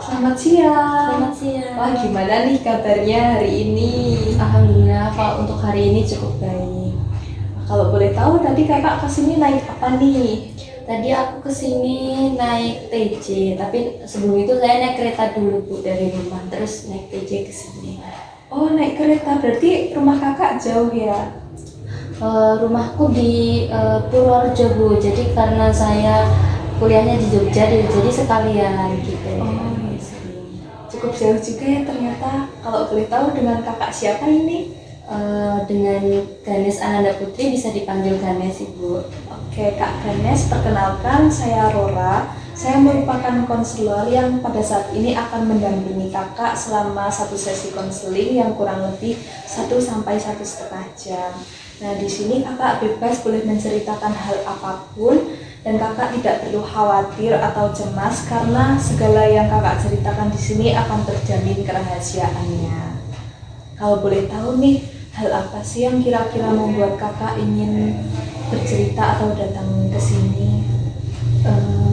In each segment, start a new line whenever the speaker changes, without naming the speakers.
Selamat siang.
Selamat siang.
Wah, gimana nih kabarnya hari ini?
Alhamdulillah, kalau untuk hari ini cukup baik.
Kalau boleh tahu tadi kakak kesini naik apa nih?
Tadi aku kesini naik TJ, tapi sebelum itu saya naik kereta dulu Bu dari rumah, terus naik TJ ke sini.
Oh, naik kereta. Berarti rumah kakak jauh ya?
Rumahku di Purworejo Bu, jadi karena saya kuliahnya di Jogja, jadi sekalian gitu.
Oh, iya. Cukup jauh juga ya ternyata. Kalau boleh tahu dengan kakak siapa ini?
Dengan Ganes Ananda Putri, bisa dipanggil Ganes Ibu.
Oke, Kak Ganes, perkenalkan saya Rora. Saya merupakan konselor yang pada saat ini akan mendampingi kakak selama satu sesi konseling yang kurang lebih 1 sampai 1,5 jam. Nah, di sini kakak bebas boleh menceritakan hal apapun dan kakak tidak perlu khawatir atau cemas karena segala yang kakak ceritakan di sini akan terjamin kerahasiaannya. Kalau boleh tahu nih, hal apa sih yang kira-kira membuat kakak ingin bercerita atau datang ke sini?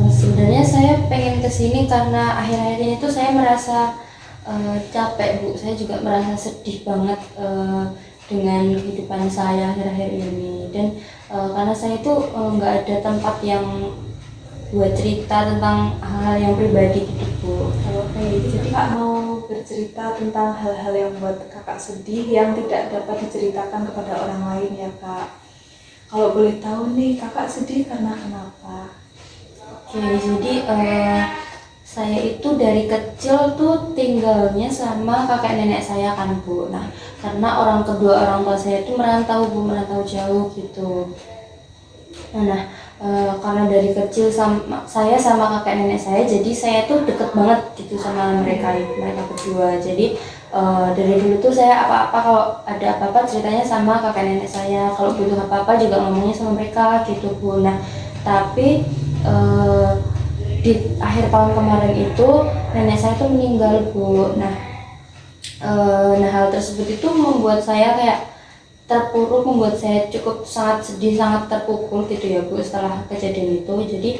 Sebenarnya saya pengen kesini karena akhir-akhir ini tuh saya merasa capek Bu. Saya juga merasa sedih banget dengan kehidupan saya akhir-akhir ini. Dan karena saya tuh nggak ada tempat yang buat cerita tentang hal-hal yang pribadi gitu Bu.
Oke, jadi kak mau bercerita tentang hal-hal yang membuat kakak sedih yang tidak dapat diceritakan kepada orang lain ya kak. Kalau boleh tahu nih, kakak sedih karena kenapa?
Oke, jadi saya itu dari kecil tuh tinggalnya sama kakek nenek saya kan Bu. Nah, karena kedua orang tua saya itu merantau Bu, merantau jauh gitu. Nah, karena dari kecil saya sama kakek nenek saya, jadi saya tuh deket banget gitu sama mereka berdua. Jadi dari dulu tuh saya apa-apa, kalau ada apa-apa ceritanya sama kakek nenek saya, kalau butuh apa-apa juga ngomongnya sama mereka gitu Bu. Nah, tapi di akhir tahun kemarin itu nenek saya tuh meninggal Bu. Nah, hal tersebut itu membuat saya kayak terpuruk, membuat saya cukup sangat sedih, sangat terpukul gitu ya Bu setelah kejadian itu. Jadi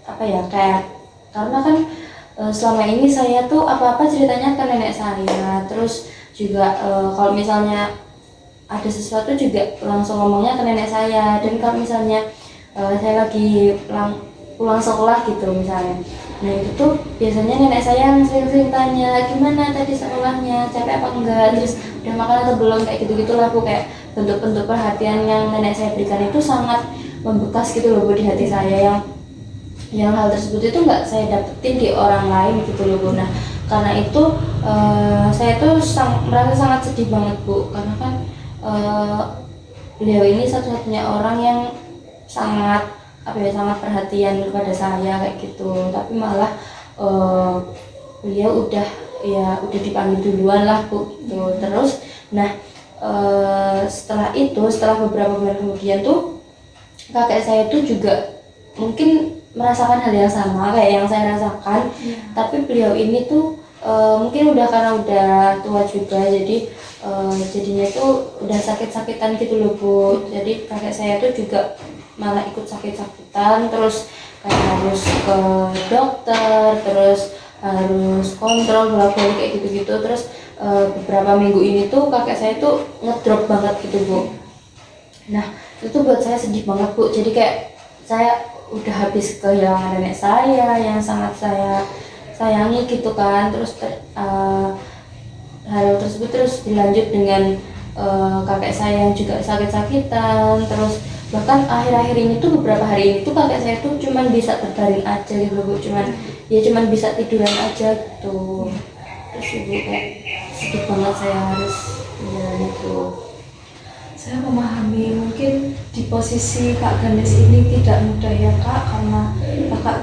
apa ya, kayak karena kan selama ini saya tuh apa-apa ceritanya ke nenek saya, terus juga kalau misalnya ada sesuatu juga langsung ngomongnya ke nenek saya. Dan kalau misalnya saya lagi pulang sekolah gitu misalnya, nah itu tuh biasanya nenek saya yang sering-sering tanya gimana tadi sekolahnya, capek apa enggak, terus udah makan atau belum, kayak gitu-gitulah Bu. Kayak bentuk-bentuk perhatian yang nenek saya berikan itu sangat membekas gitu loh Bu di hati saya, yang hal tersebut itu nggak saya dapetin di orang lain gitu loh Bu. Nah, karena itu saya tuh merasa sangat sedih banget Bu, karena kan beliau ini satu-satunya orang yang sangat sangat perhatian kepada saya kayak gitu. Tapi malah beliau udah dipanggil duluan lah Bu gitu. Terus setelah beberapa bulan kemudian tuh kakek saya tuh juga mungkin merasakan hal yang sama kayak yang saya rasakan. Tapi beliau ini tuh mungkin karena udah tua juga, jadi jadinya tuh udah sakit-sakitan gitu loh Bu. Jadi kakek saya tuh juga malah ikut sakit-sakitan, terus kayak harus ke dokter, terus harus kontrol bolak-balik kayak gitu-gitu. Terus beberapa minggu ini tuh kakek saya tuh ngedrop banget gitu Bu. Nah, itu tuh buat saya sedih banget Bu. Jadi kayak saya udah habis kehilangan nenek saya yang sangat saya sayangi gitu kan. Terus hal tersebut terus dilanjut dengan kakek saya yang juga sakit-sakitan. Terus bahkan akhir-akhir ini tuh beberapa hari ini tuh kakek saya tuh cuman bisa terbaring aja gitu Bu, cuman bisa tiduran aja gitu. Terus Ibu kayak sedih banget saya harus menjalani itu.
Saya memahami, mungkin di posisi Kak Ganes ini tidak mudah ya Kak, karena kakak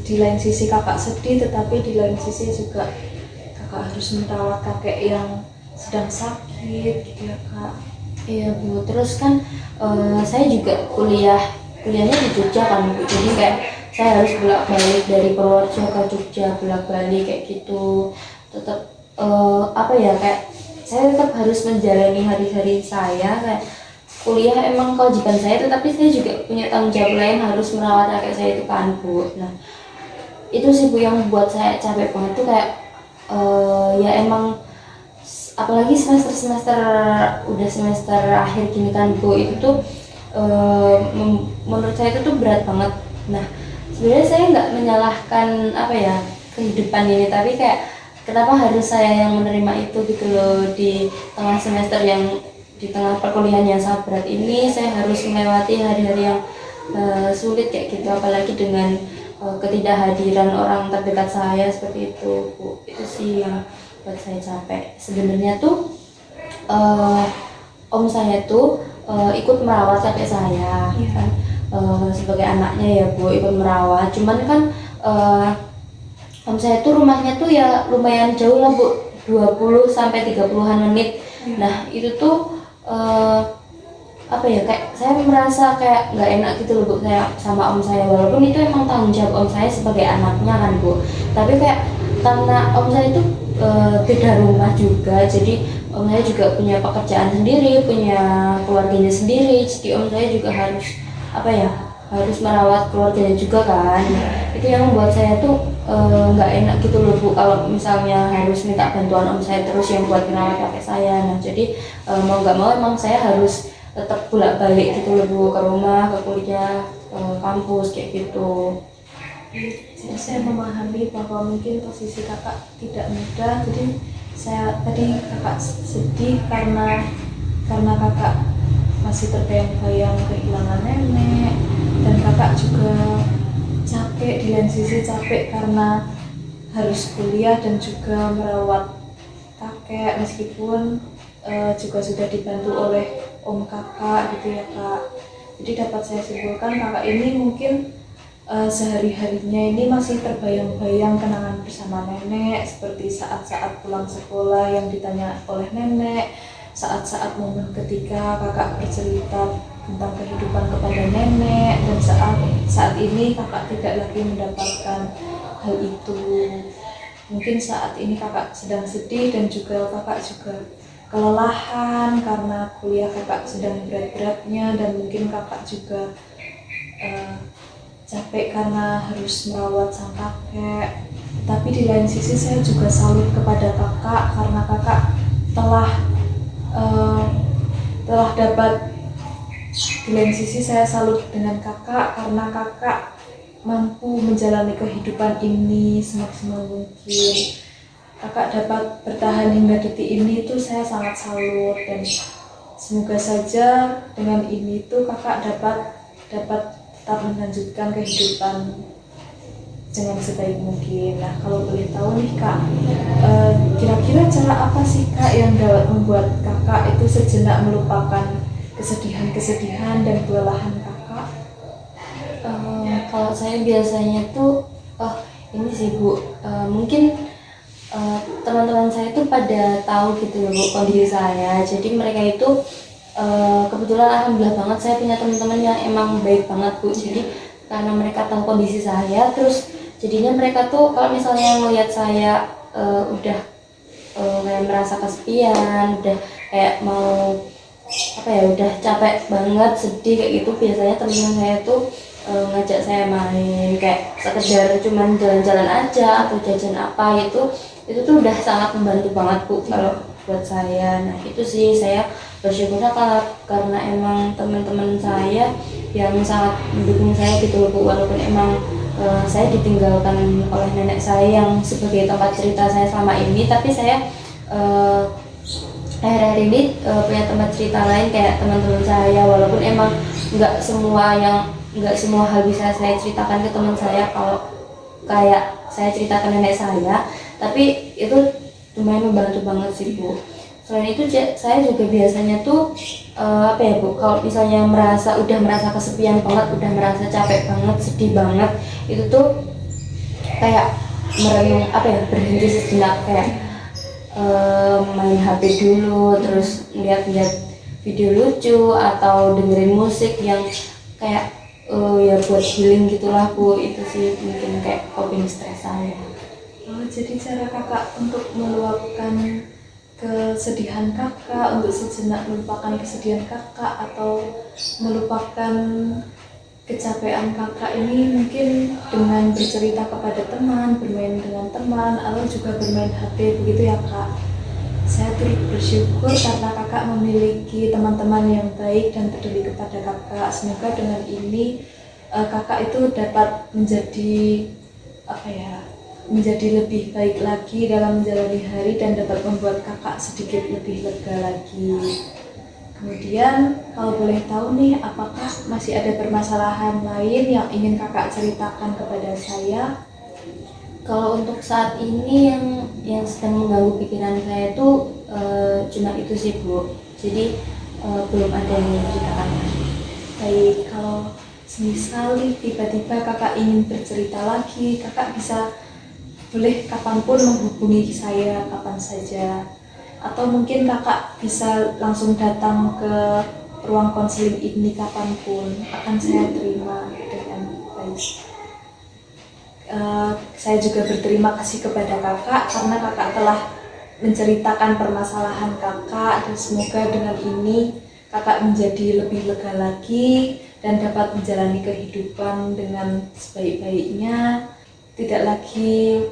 di lain sisi kakak sedih, tetapi di lain sisi juga kakak harus merawat kakek yang sedang sakit gitu ya Kak.
Iya Bu, terus kan saya juga kuliahnya di Jogja kan Bu, jadi kayak saya harus bolak-balik dari Purworejo ke Jogja, bolak-balik kayak gitu. Tetap kayak saya tetap harus menjalani hari-hari saya kayak kuliah, emang kewajiban saya, tetapi saya juga punya tanggung jawab lain, harus merawat kakek saya itu kan Bu. Nah, itu sih Bu yang buat saya capek banget tuh kayak ya emang apalagi semester udah semester akhir gini kan Bu, itu tuh menurut saya itu tuh berat banget. Nah sebenarnya saya nggak menyalahkan apa ya kehidupan ini, tapi kayak kenapa harus saya yang menerima itu gitu loh, di tengah semester yang di tengah perkuliahan yang sangat berat ini saya harus melewati hari-hari yang sulit kayak gitu, apalagi dengan ketidakhadiran orang terdekat saya seperti itu Bu. Itu sih yang buat saya capek. Sebenarnya tuh om saya tuh ikut merawat kakek saya kan, sebagai anaknya ya Bu, ikut merawat. Cuman kan om saya tuh rumahnya tuh ya lumayan jauh lah Bu, 20 sampai 30-an menit. Nah itu tuh apa ya, kayak saya merasa kayak nggak enak gitu loh Bu, saya sama om saya, walaupun itu emang tanggung jawab om saya sebagai anaknya kan Bu, tapi kayak karena om saya itu beda rumah juga, jadi om saya juga punya pekerjaan sendiri, punya keluarganya sendiri, jadi om saya juga harus apa ya, harus merawat keluarganya juga kan. Itu yang membuat saya tuh nggak enak gitu loh Bu, kalau misalnya harus minta bantuan om saya terus yang buat merawat kakek saya. Nah jadi mau nggak mau emang saya harus tetap bolak-balik gitu loh Bu, ke rumah, ke kuliah, ke kampus kayak gitu.
Jadi saya memahami bahwa mungkin posisi kakak tidak mudah, jadi saya tadi kakak sedih karena kakak masih terbayang-bayang kehilangan nenek, dan kakak juga capek, di lain sisi capek karena harus kuliah dan juga merawat kakek, meskipun juga sudah dibantu oleh om kakak gitu ya Kak. Jadi dapat saya simpulkan kakak ini mungkin sehari-harinya ini masih terbayang-bayang kenangan bersama nenek, seperti saat-saat pulang sekolah yang ditanya oleh nenek, saat-saat momen ketika kakak bercerita tentang kehidupan kepada nenek, dan saat ini kakak tidak lagi mendapatkan hal itu. Mungkin saat ini kakak sedang sedih dan juga kakak juga kelelahan karena kuliah kakak sedang berat-beratnya, dan mungkin kakak juga capek karena harus merawat sang kakek. Tapi di lain sisi saya juga salut kepada kakak karena kakak telah dapat, di lain sisi saya salut dengan kakak karena kakak mampu menjalani kehidupan ini semaksimal mungkin. Kakak dapat bertahan hingga detik ini tuh saya sangat salut, dan semoga saja dengan ini tuh kakak dapat tetap melanjutkan kehidupan dengan sebaik mungkin. Nah kalau boleh tahu nih Kak, kira-kira cara apa sih Kak yang dapat membuat kakak itu sejenak melupakan kesedihan-kesedihan dan kelelahan kakak?
Kalau saya biasanya tuh ini sih Bu, mungkin teman-teman saya tuh pada tahu gitu loh Bu kondisi saya, jadi mereka itu kebetulan alhamdulillah banget saya punya teman-teman yang emang baik banget Bu. Jadi karena mereka tahu kondisi saya, terus jadinya mereka tuh kalau misalnya melihat saya udah kayak merasa kesepian, udah kayak mau apa ya, udah capek banget, sedih kayak gitu, biasanya teman-teman saya tuh ngajak saya main, kayak sekedar cuman jalan-jalan aja atau jajan apa gitu. Itu tuh udah sangat membantu banget Bu kalau buat saya. Nah itu sih saya bersyukurnya karena emang teman-teman saya yang sangat mendukung saya gitu loh Bu, walaupun emang saya ditinggalkan oleh nenek saya yang sebagai tempat cerita saya selama ini, tapi saya akhir-akhir ini punya tempat cerita lain kayak teman-teman saya, walaupun emang nggak semua hal bisa saya ceritakan ke teman saya kalau kayak saya ceritakan nenek saya, tapi itu lumayan membantu banget sih Bu. Selain itu saya juga biasanya tuh apa ya Bu, kalau misalnya udah merasa kesepian banget, udah merasa capek banget, sedih banget, itu tuh kayak merenung apa ya, berhenti sejenak, kayak main HP dulu, terus lihat-lihat video lucu atau dengerin musik yang kayak ya buat healing gitulah Bu. Itu sih mungkin kayak coping stres saya.
Jadi cara kakak untuk meluapkan kesedihan kakak, untuk sejenak melupakan kesedihan kakak atau melupakan kecapean kakak ini mungkin dengan bercerita kepada teman, bermain dengan teman, atau juga bermain HP begitu ya kak. Saya turut bersyukur karena kakak memiliki teman-teman yang baik dan peduli kepada kakak. Semoga dengan ini kakak itu dapat menjadi menjadi lebih baik lagi dalam menjalani hari dan dapat membuat kakak sedikit lebih lega lagi. Kemudian kalau boleh tahu nih, apakah masih ada permasalahan lain yang ingin kakak ceritakan kepada saya?
Kalau untuk saat ini yang sedang mengganggu pikiran saya itu cuma itu sih Bu. Jadi belum ada yang menceritakan lagi.
Baik, kalau semisal tiba-tiba kakak ingin bercerita lagi, kakak bisa boleh kapanpun menghubungi saya kapan saja. Atau mungkin kakak bisa langsung datang ke ruang konseling ini kapanpun, akan saya terima dengan baik. Saya juga berterima kasih kepada kakak karena kakak telah menceritakan permasalahan kakak, dan semoga dengan ini kakak menjadi lebih lega lagi dan dapat menjalani kehidupan dengan sebaik-baiknya, tidak lagi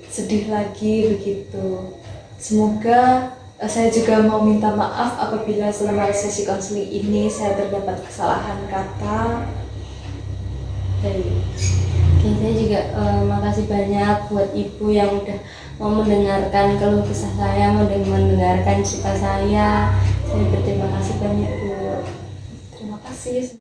sedih lagi begitu. Semoga saya juga mau minta maaf apabila selama sesi konseling ini saya terdapat kesalahan kata.
Oke, saya juga makasih banyak buat Ibu yang udah mau mendengarkan keluh kesah saya, mau mendengarkan cerita saya. Saya berterima kasih banyak Bu.
Terima kasih.